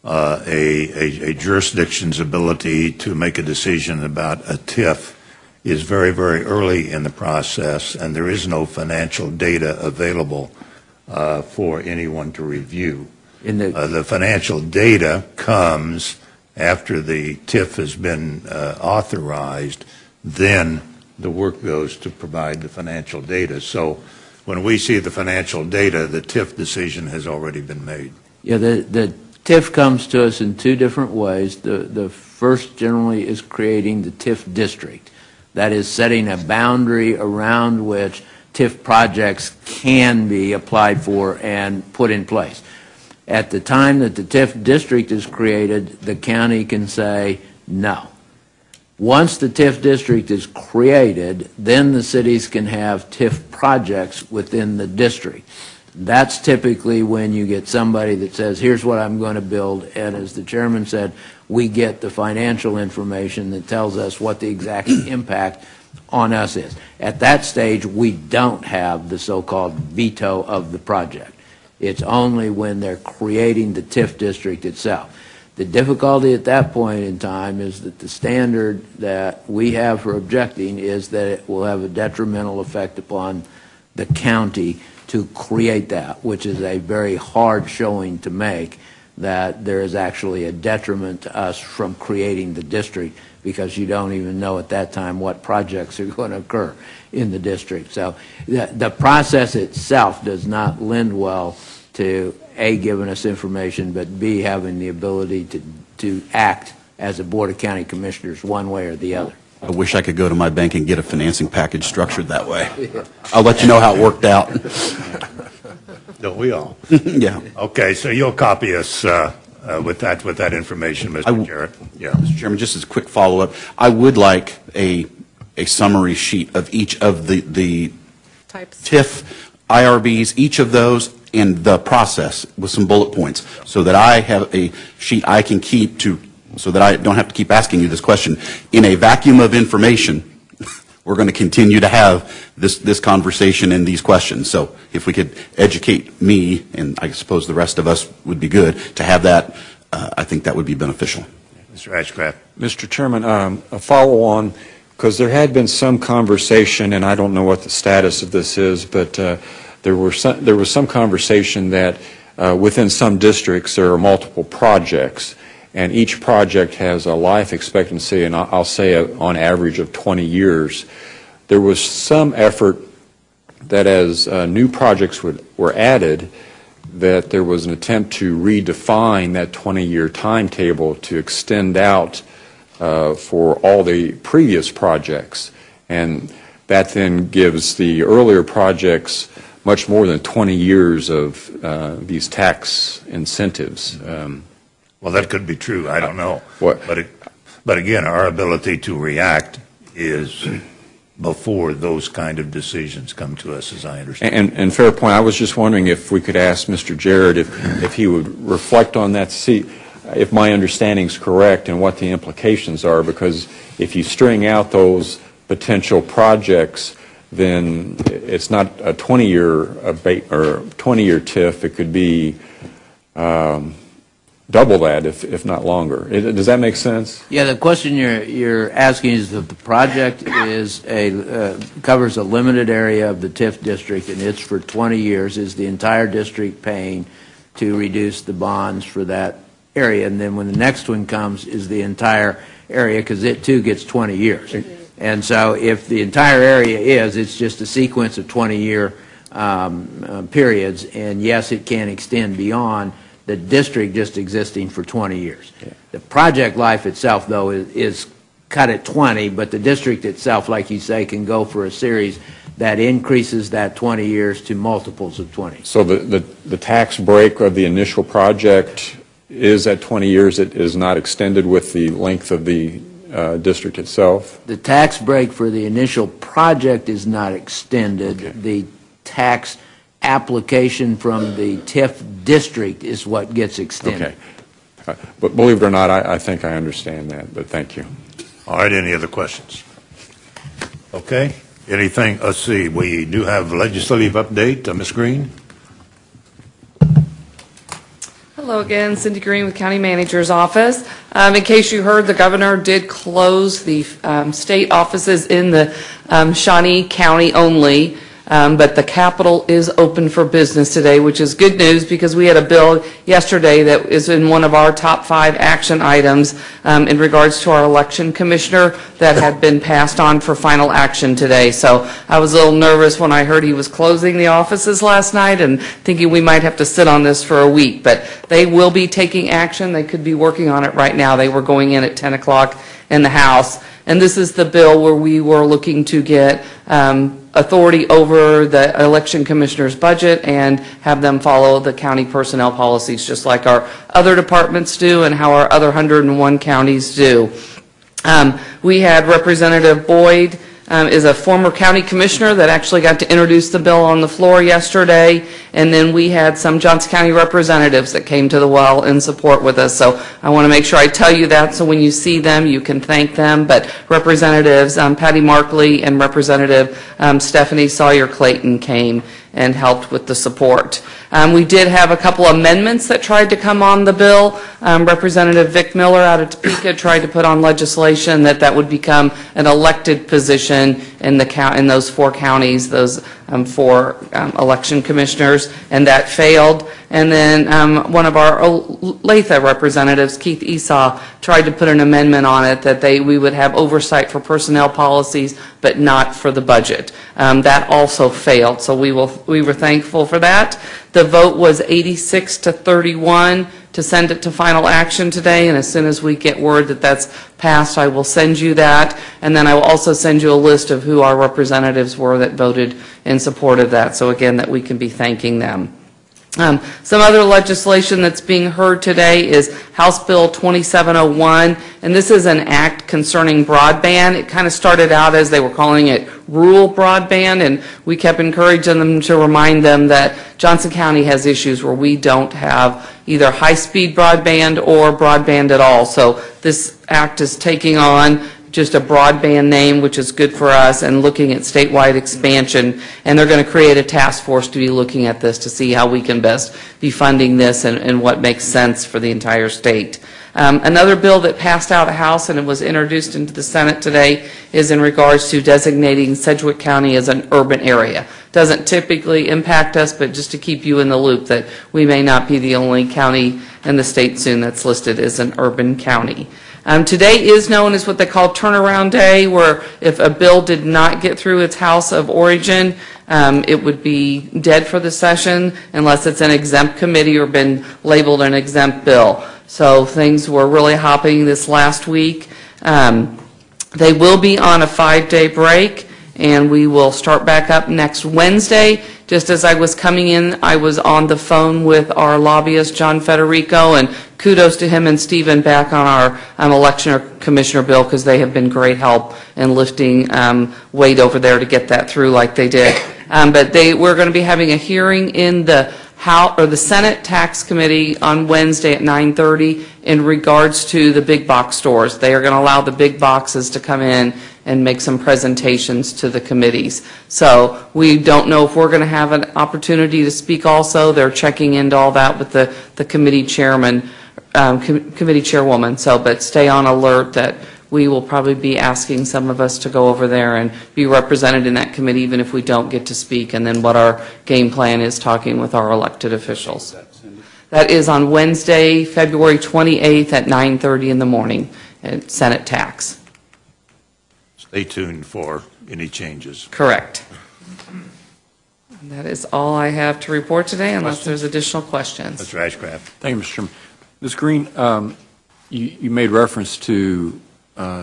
a jurisdiction's ability to make a decision about a TIF is very, very early in the process, and there is no financial data available for anyone to review. The financial data comes after the TIF has been authorized. Then the work goes to provide the financial data. So when we see the financial data, the TIF decision has already been made. Yeah, the TIF comes to us in two different ways. The first generally is creating the TIF district. That is setting a boundary around which TIF projects can be applied for and put in place. At the time that the TIF district is created, the county can say no. Once the TIF district is created, then the cities can have TIF projects within the district. That's typically when you get somebody that says, here's what I'm going to build, and as the chairman said, we get the financial information that tells us what the exact impact on us is. At that stage, we don't have the so-called veto of the project. It's only when they're creating the TIF district itself. The difficulty at that point in time is that the standard that we have for objecting is that it will have a detrimental effect upon the county to create that, which is a very hard showing to make, that there is actually a detriment to us from creating the district, because you don't even know at that time what projects are going to occur in the district. So the process itself does not lend well to A, giving us information, but B, having the ability to act as a Board of County Commissioners one way or the other. I wish I could go to my bank and get a financing package structured that way. I'll let you know how it worked out. Don't we all? Yeah. Okay, so you'll copy us with that information, Mr. Jarrett. Yeah. Mr. Chairman, just as a quick follow-up, I would like a summary sheet of each of the Types. TIF, IRBs, each of those, and the process with some bullet points, so that I have a sheet I can keep so that I don't have to keep asking you this question. In a vacuum of information, we're going to continue to have this conversation and these questions. So if we could educate me, and I suppose the rest of us would be good, to have that, I think that would be beneficial. Mr. Ashcraft. Mr. Chairman, a follow-on, because there had been some conversation, and I don't know what the status of this is, but there was some conversation that within some districts there are multiple projects, and each project has a life expectancy, and I'll say on average of 20 years. There was some effort that as new projects were added, that there was an attempt to redefine that 20-year timetable to extend out for all the previous projects. And that then gives the earlier projects much more than 20 years of these tax incentives. Well, that could be true. I don't know. But again, our ability to react is before those kind of decisions come to us, as I understand. And fair point. I was just wondering if we could ask Mr. Jarrett if he would reflect on that, see if my understanding is correct and what the implications are, because if you string out those potential projects, then it's not a 20-year abate or 20-year TIF. It could be double that, if not longer. Does that make sense? Yeah, the question you're asking is if the project is covers a limited area of the TIF district and it's for 20 years, is the entire district paying to reduce the bonds for that area? And then when the next one comes, is the entire area, because it too gets 20 years. And so if the entire area it's just a sequence of 20-year periods, and yes, it can extend beyond the district just existing for 20 years. Yeah. The project life itself, though, is cut at 20, but the district itself, like you say, can go for a series that increases that 20 years to multiples of 20. So the tax break of the initial project is at 20 years. It is not extended with the length of the district itself? The tax break for the initial project is not extended. Okay. The tax application from the TIF district is what gets extended. Okay. But believe it or not, I think I understand that, but thank you. All right, any other questions? Okay, anything, let's see, we do have legislative update. Ms. Green? Hello again, Cindy Green with County Manager's Office. In case you heard, the governor did close the state offices in the Shawnee County only. But the Capitol is open for business today, which is good news because we had a bill yesterday that is in one of our top 5 action items in regards to our election commissioner that had been passed on for final action today. So I was a little nervous when I heard he was closing the offices last night and thinking we might have to sit on this for a week. But they will be taking action. They could be working on it right now. They were going in at 10 o'clock in the House. And this is the bill where we were looking to get authority over the election commissioner's budget and have them follow the county personnel policies just like our other departments do and how our other 101 counties do. We had Representative Boyd is a former county commissioner that actually got to introduce the bill on the floor yesterday, and then we had some Johnson County representatives that came to the well in support with us. So I want to make sure I tell you that so when you see them you can thank them. But Representatives Patty Markley and Representative Stephanie Sawyer-Clayton came and helped with the support. We did have a couple amendments that tried to come on the bill. Representative Vic Miller out of Topeka tried to put on legislation that would become an elected position in those 4 counties, those 4 election commissioners, and that failed. And then one of our Olathe representatives, Keith Esau, tried to put an amendment on it that we would have oversight for personnel policies, but not for the budget. That also failed, so we were thankful for that. The vote was 86 to 31 to send it to final action today, and as soon as we get word that that's passed, I will send you that, and then I will also send you a list of who our representatives were that voted in support of that, so again, that we can be thanking them. Some other legislation that's being heard today is House Bill 2701, and this is an act concerning broadband. It kind of started out as they were calling it rural broadband, and we kept encouraging them to remind them that Johnson County has issues where we don't have either high-speed broadband or broadband at all. So this act is taking on just a broadband name, which is good for us, and looking at statewide expansion. And they're going to create a task force to be looking at this to see how we can best be funding this and what makes sense for the entire state. Another bill that passed out of House and it was introduced into the Senate today is in regards to designating Sedgwick County as an urban area. Doesn't typically impact us, but just to keep you in the loop that we may not be the only county in the state soon that's listed as an urban county. Today is known as what they call turnaround day, where if a bill did not get through its House of origin, it would be dead for the session unless it's an exempt committee or been labeled an exempt bill. So things were really hopping this last week. They will be on a 5-day break, and we will start back up next Wednesday. Just as I was coming in, I was on the phone with our lobbyist, John Federico, and kudos to him and Stephen back on our election or commissioner bill, because they have been great help in lifting weight over there to get that through like they did. But we're going to be having a hearing in the House or the Senate Tax Committee on Wednesday at 9:30 in regards to the big box stores. They are going to allow the big boxes to come in and make some presentations to the committees. So we don't know if we're going to have an opportunity to speak also. They're checking into all that with the committee chairman, committee chairwoman. So, but stay on alert that we will probably be asking some of us to go over there and be represented in that committee, even if we don't get to speak, and then what our game plan is talking with our elected officials. That is on Wednesday, February 28th at 9:30 in the morning at Senate Tax. Stay tuned for any changes. Correct. And that is all I have to report today, unless there's additional questions. Mr. Ashcraft. Thank you, Mr. Chairman. Ms. Green, you made reference to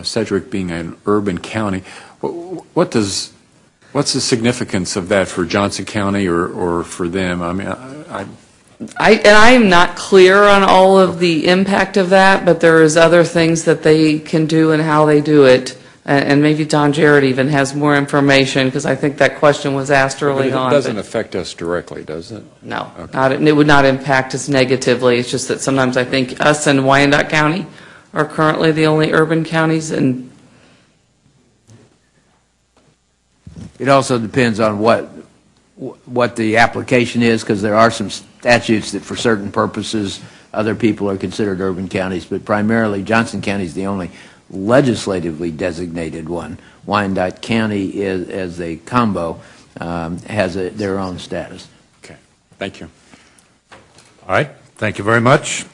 Sedgwick being an urban county. What's the significance of that for Johnson County or for them? I mean, I am not clear on all of the impact of that, but there is other things that they can do and how they do it. And maybe Don Jarrett even has more information, because I think that question was asked early on. It doesn't affect us directly, does it? No, okay. It would not impact us negatively. It's just that sometimes I think us and Wyandotte County are currently the only urban counties. And it also depends on what the application is, because there are some statutes that for certain purposes other people are considered urban counties, but primarily Johnson County is the only legislatively designated one. Wyandotte County is, as a combo, has their own status. Okay, thank you. All right, thank you very much.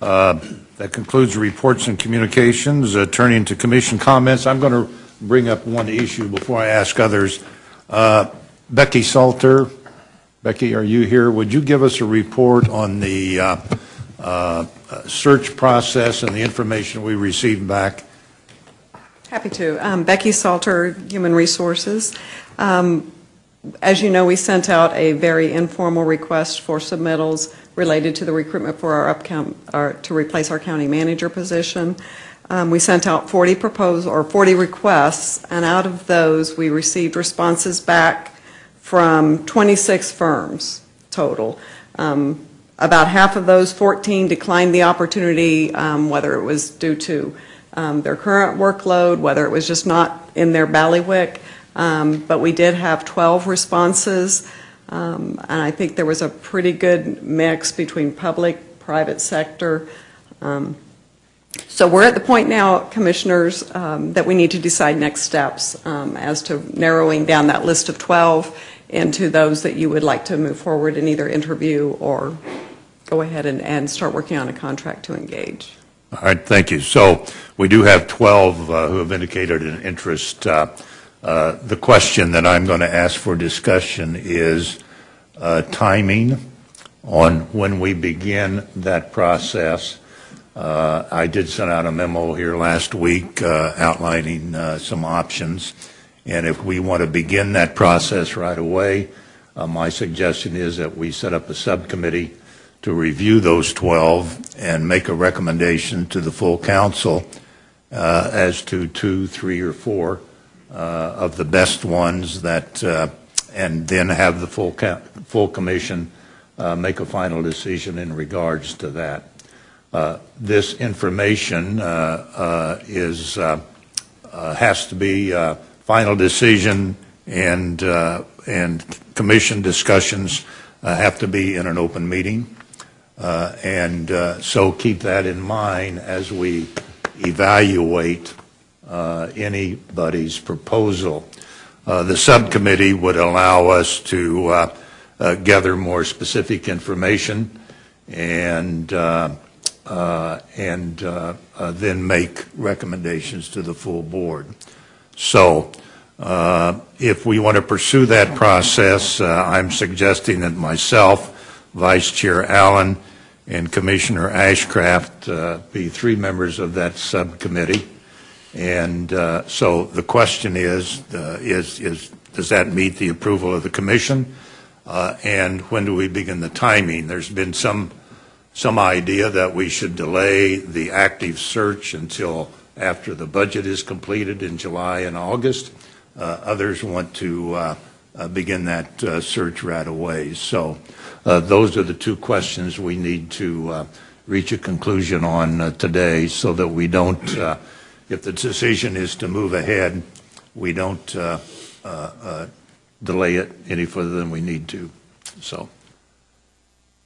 That concludes the reports and communications. Turning to commission comments, I'm going to bring up one issue before I ask others. Becky Salter, Becky, are you here? Would you give us a report on the search process and the information we received back? Happy to. Becky Salter, Human Resources. As you know, we sent out a very informal request for submittals related to the recruitment for to replace our county manager position. We sent out 40 requests, and out of those, we received responses back from 26 firms total. About half of those, 14, declined the opportunity, whether it was due to their current workload, whether it was just not in their bailiwick. But we did have 12 responses, and I think there was a pretty good mix between public, private sector. So we're at the point now, Commissioners, that we need to decide next steps as to narrowing down that list of 12 into those that you would like to move forward and either interview or go ahead and start working on a contract to engage. All right, thank you. So we do have 12 who have indicated an interest. The question that I'm going to ask for discussion is timing on when we begin that process. I did send out a memo here last week outlining some options, and if we want to begin that process right away, My suggestion is that we set up a subcommittee to review those 12 and make a recommendation to the full council as to 2, 3, or 4 of the best ones that, and then have the full commission make a final decision in regards to that. This information has to be final decision, and commission discussions have to be in an open meeting. So keep that in mind as we evaluate anybody's proposal. The subcommittee would allow us to gather more specific information and then make recommendations to the full board. So if we want to pursue that process, I'm suggesting that myself, Vice Chair Allen, and Commissioner Ashcraft be 3 members of that subcommittee. And so the question is does that meet the approval of the commission? And when do we begin the timing? There's been some idea that we should delay the active search until after the budget is completed in July and August. Others want to begin that search right away. So those are the 2 questions we need to reach a conclusion on today, so that we don't, if the decision is to move ahead, we don't delay it any further than we need to. So,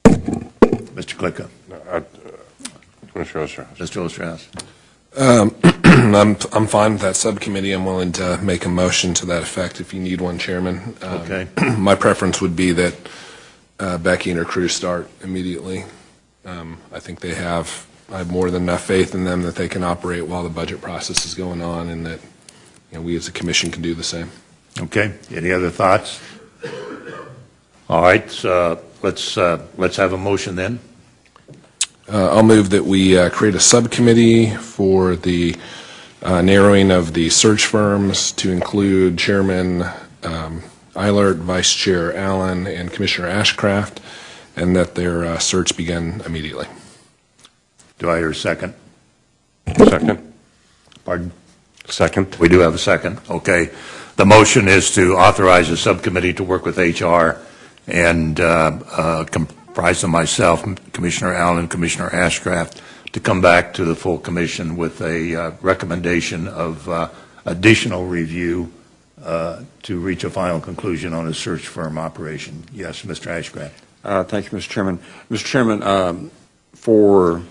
Mr. Klicka. Commissioner Osterhaus. Mr. Osterhaus. I'm fine with that subcommittee. I'm willing to make a motion to that effect if you need one, Chairman. Okay. My preference would be that Becky and her crew start immediately. I think I have more than enough faith in them that they can operate while the budget process is going on, and that we as a commission can do the same. Okay. Any other thoughts? All right. Let's have a motion then. I'll move that we create a subcommittee for the narrowing of the search firms to include Chairman Eilert, Vice Chair Allen, and Commissioner Ashcraft, and that their search begin immediately. Do I hear a second? Second. Pardon? Second. We do have a second. Okay. The motion is to authorize a subcommittee to work with HR and comprised of myself, Commissioner Allen, Commissioner Ashcraft, to come back to the full commission with a recommendation of additional review to reach a final conclusion on a search firm operation. Yes, Mr. Ashcraft. Thank you, Mr. Chairman. Mr. Chairman, for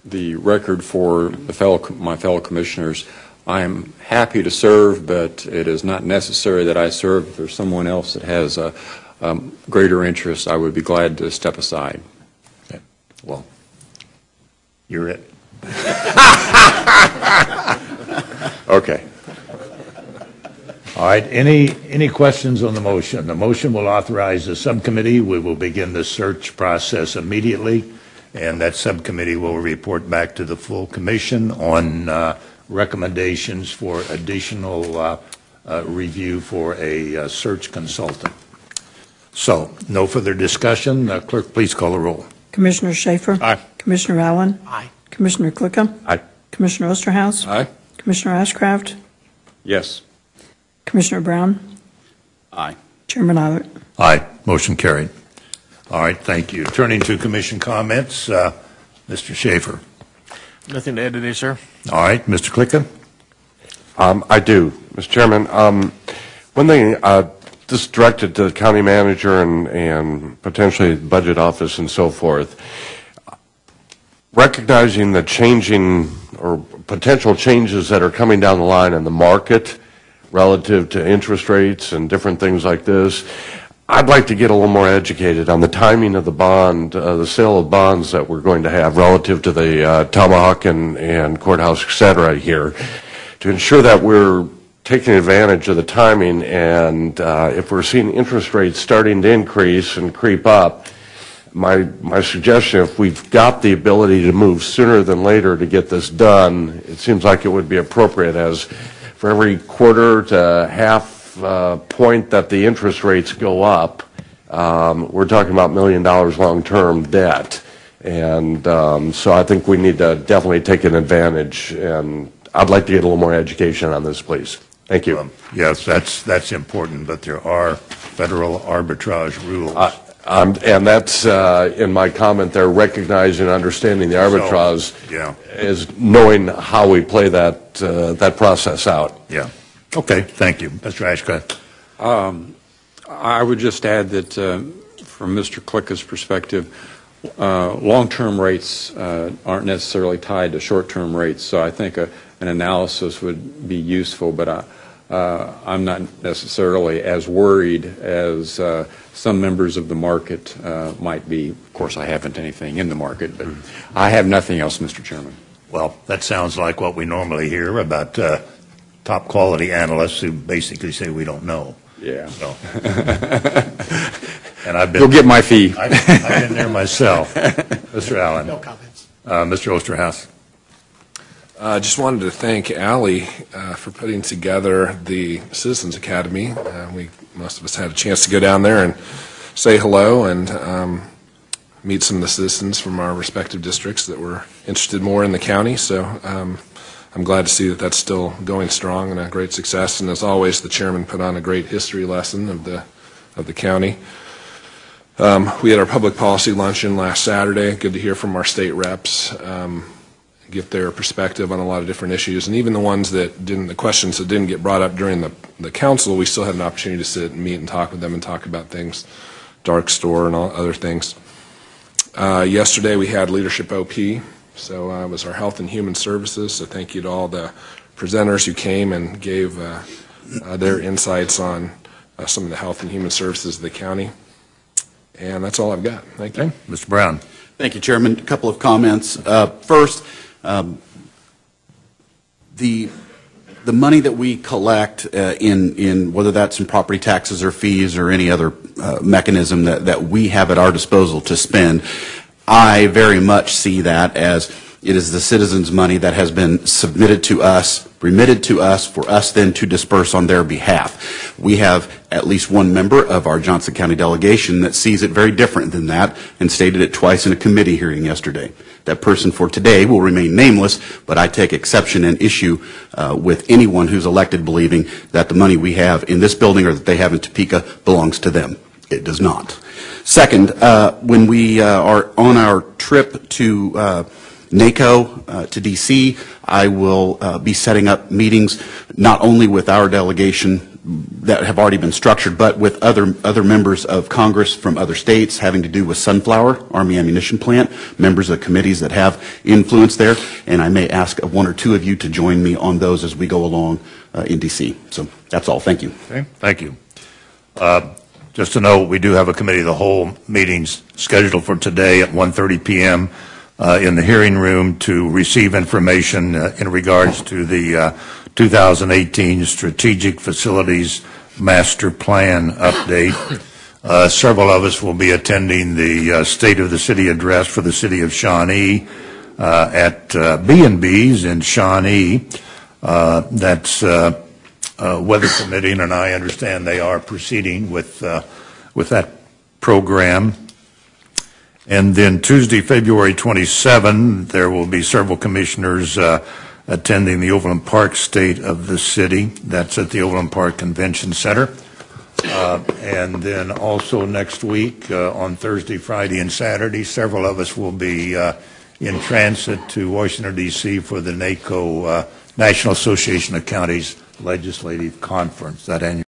the record for my fellow commissioners, I am happy to serve, but it is not necessary that I serve. If there's someone else that has a greater interest, I would be glad to step aside. Okay. Well, you're it. Okay. All right. Any questions on the motion? The motion will authorize the subcommittee. We will begin the search process immediately, and that subcommittee will report back to the full commission on recommendations for additional review for a search consultant. So, no further discussion. Clerk, please call the roll. Commissioner Schaefer? Aye. Commissioner Allen? Aye. Commissioner Klicka? Aye. Commissioner Osterhaus? Aye. Commissioner Ashcraft? Yes. Commissioner Brown? Aye. Chairman Eilert? Aye. Motion carried. All right. Thank you. Turning to commission comments, Mr. Schaefer. Nothing to add today, sir. All right. Mr. Klicka? I do, Mr. Chairman. One thing, this is directed to the county manager and potentially the budget office and so forth. Recognizing the changing or potential changes that are coming down the line in the market relative to interest rates and different things like this, I'd like to get a little more educated on the timing of the bond, the sale of bonds that we're going to have relative to the Tomahawk and courthouse, et cetera, here, to ensure that we're taking advantage of the timing. And if we're seeing interest rates starting to increase and creep up, my suggestion, if we've got the ability to move sooner than later to get this done, it seems like it would be appropriate, as for every quarter to half point that the interest rates go up, we're talking about $1 million long-term debt. And so I think we need to definitely take an advantage, and I'd like to get a little more education on this, please. Thank you. Yes, that's important, but there are federal arbitrage rules. And that's, in my comment there, recognizing and understanding the arbitrage is knowing how we play that process out. Yeah. Okay, thank you. Mr. Ashcraft. I would just add that from Mr. Klicka's perspective, long-term rates aren't necessarily tied to short-term rates, so I think an analysis would be useful, but I'm not necessarily as worried as some members of the market might be. Of course, I haven't anything in the market, but I have nothing else, Mr. Chairman. Well, that sounds like what we normally hear about top-quality analysts who basically say we don't know. Yeah. So. And I've been. You'll get my fee. I've been there myself. Mr. Allen. No comments. Mr. Osterhaus. I just wanted to thank Allie for putting together the Citizens Academy. Most of us had a chance to go down there and say hello and meet some of the citizens from our respective districts that were interested more in the county. So I'm glad to see that that's still going strong and a great success. And as always, the chairman put on a great history lesson of the county. We had our public policy luncheon last Saturday. Good to hear from our state reps. Get their perspective on a lot of different issues, and even the ones that didn't, the questions that didn't get brought up during the council, we still had an opportunity to sit and meet and talk with them and talk about things, dark store and all other things. Yesterday we had Leadership OP, so it was our Health and Human Services, so thank you to all the presenters who came and gave their insights on some of the health and human services of the county. And that's all I've got. Thank you. Okay. Mr. Brown. Thank you, Chairman. A couple of comments. First, the money that we collect in whether that's in property taxes or fees or any other mechanism that we have at our disposal to spend, I very much see that as it is the citizens' money that has been submitted to us, remitted to us, for us then to disperse on their behalf. We have at least one member of our Johnson County delegation that sees it very different than that and stated it twice in a committee hearing yesterday. That person for today will remain nameless, but I take exception and issue with anyone who's elected believing that the money we have in this building or that they have in Topeka belongs to them. It does not. Second, when we are on our trip to NACO to D.C., I will be setting up meetings not only with our delegation that have already been structured, but with other members of Congress from other states having to do with Sunflower, Army Ammunition Plant, members of committees that have influence there, and I may ask one or two of you to join me on those as we go along in D.C. So that's all. Thank you. Okay. Thank you. Just to note, we do have a committee of the whole meetings scheduled for today at 1:30 p.m. In the hearing room to receive information in regards to the 2018 Strategic Facilities Master Plan update. Several of us will be attending the State of the City address for the City of Shawnee at B&B's in Shawnee. That's weather permitting, and I understand they are proceeding with that program. And then Tuesday, February 27, there will be several commissioners attending the Overland Park State of the City. That's at the Overland Park Convention Center. And then also next week, on Thursday, Friday, and Saturday, several of us will be in transit to Washington, D.C. for the NACO, National Association of Counties Legislative Conference, that annual